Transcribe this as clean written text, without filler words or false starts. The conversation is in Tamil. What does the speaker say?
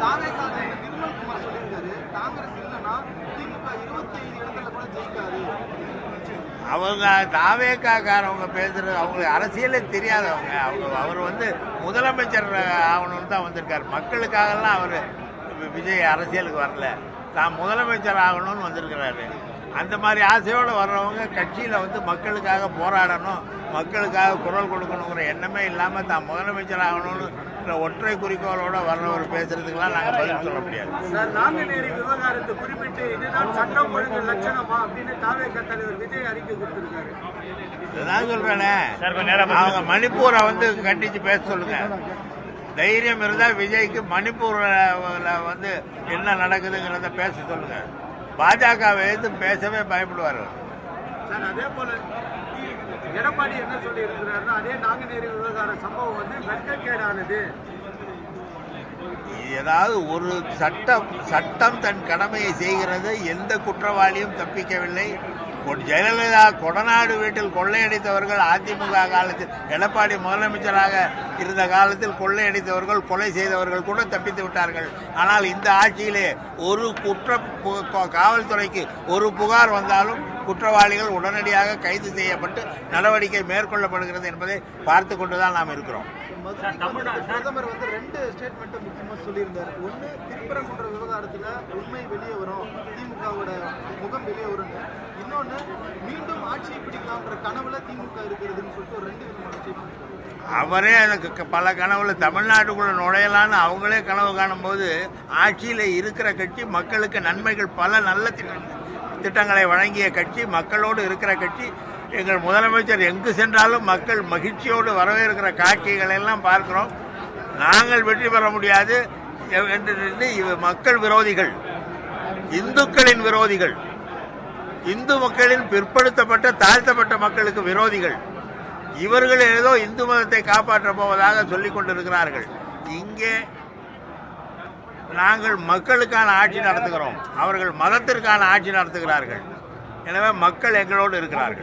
தாவேக்காக நிர்மல்குமார் சொல்லியிருக்காரு, காங்கிரஸ் இல்லைன்னா திமுக 25 இடத்துல கூட ஜெயிக்காது. அவங்க தாவேக்காரவங்க பேசுறது அவங்களுக்கு அரசியலே தெரியாதவங்க. அவர் முதலமைச்சர் ஆகணும்னு தான் வந்திருக்காரு. மக்களுக்காகலாம் அவர் விஜய் அரசியலுக்கு வரல, தான் முதலமைச்சர் ஆகணும்னு வந்திருக்கிறாரு. அந்த மாதிரி ஆசையோடு வர்றவங்க கட்சியில் மக்களுக்காக போராடணும், மக்களுக்காக குரல் கொடுக்கணுங்கிற எண்ணமே இல்லாமல் தான் முதலமைச்சர் ஆகணும்னு ஒற்றை குறிக்கோளோட வர்றவர் பேசுறதுக்கெல்லாம் நாங்கள் பதில் சொல்ல முடியாது. சார், நாங்குநேரி விவகாரத்தை குறிப்பிட்டு இதுதான் சட்டம் ஒழுங்கு லட்சணமா அப்படின்னு தாவேக தலைவர் விஜய் அறிக்கை கொடுத்திருக்காரு. இதுதான் சொல்றேனே, அவங்க மணிப்பூரை கண்டிச்சு பேச சொல்லுங்க. தைரியம் இருந்தா விஜய்க்கு மணிப்பூர்ல என்ன நடக்குதுங்கிறத பேச சொல்லுங்க. பாஜகவை பேசவே பயப்படுவார். சார், அதே போல எடப்பாடி என்ன சொல்லி இருக்கிறாருன்னா, அதே நாங்குநேரி விவகார சம்பவம் வெட்கக்கேடானது. ஏதாவது ஒரு சட்டம் தன் கடமையை செய்கிறது. எந்த குற்றவாளியும் தப்பிக்கவில்லை. ஜெயலலிதா கொடநாடு வீட்டில் கொள்ளையடித்தவர்கள் அதிமுக காலத்தில், எடப்பாடி முதலமைச்சராக இருந்த காலத்தில் கொள்ளையடித்தவர்கள், கொலை செய்தவர்கள் கூட தப்பித்து விட்டார்கள். ஆனால் இந்த ஆட்சியிலே ஒரு காவல்துறைக்கு ஒரு புகார் வந்தாலும் குற்றவாளிகள் உடனடியாக கைது செய்யப்பட்டு நடவடிக்கை மேற்கொள்ளப்படுகிறது என்பதை பார்த்து கொண்டுதான் நாம் இருக்கிறோம். பிரதமர் 2 ஸ்டேட்மெண்ட் முக்கியமா சொல்லியிருந்தார். ஒன்னு, திருப்பரங்குன்ற விவகாரத்துல உண்மை வெளியே வரும், திமுகவோட முகம் வெளியே வரும். இன்னொன்னு, மீண்டும் ஆட்சியை பிடிக்கலாம்ன்ற கனவுல திமுக இருக்கிறதுன்னு சொல்லிட்டு 2 விதமான ஸ்டேட்மெண்ட். அவரே அதுக்கு பல கனவுல தமிழ்நாட்டுக்குள்ள நுழையலான்னு அவங்களே கனவு காணும் போது, ஆட்சியில் இருக்கிற கட்சி மக்களுக்கு நன்மைகள் பல நல்ல திட்டங்களை வழங்கிய கட்சி, மக்களோடு இருக்கிற கட்சி. எங்கள் முதலமைச்சர் எங்கு சென்றாலும் மக்கள் மகிழ்ச்சியோடு வரவேற்கிற காட்சிகளை எல்லாம் பார்க்கிறோம். நாங்கள் வெற்றி பெற முடியாது என்று மக்கள் விரோதிகள், இந்துக்களின் விரோதிகள், இந்து மக்களின் பிற்படுத்தப்பட்ட தாழ்த்தப்பட்ட மக்களுக்கு விரோதிகள், இவர்கள் ஏதோ இந்து மதத்தை காப்பாற்றப் போவதாக சொல்லிக் கொண்டிருக்கிறார்கள். இங்கே நாங்கள் மக்களுக்கான ஆட்சி நடத்துகிறோம், அவர்கள் மதத்திற்கான ஆட்சி நடத்துகிறார்கள். எனவே மக்கள் எங்களோடு இருக்கிறார்கள்.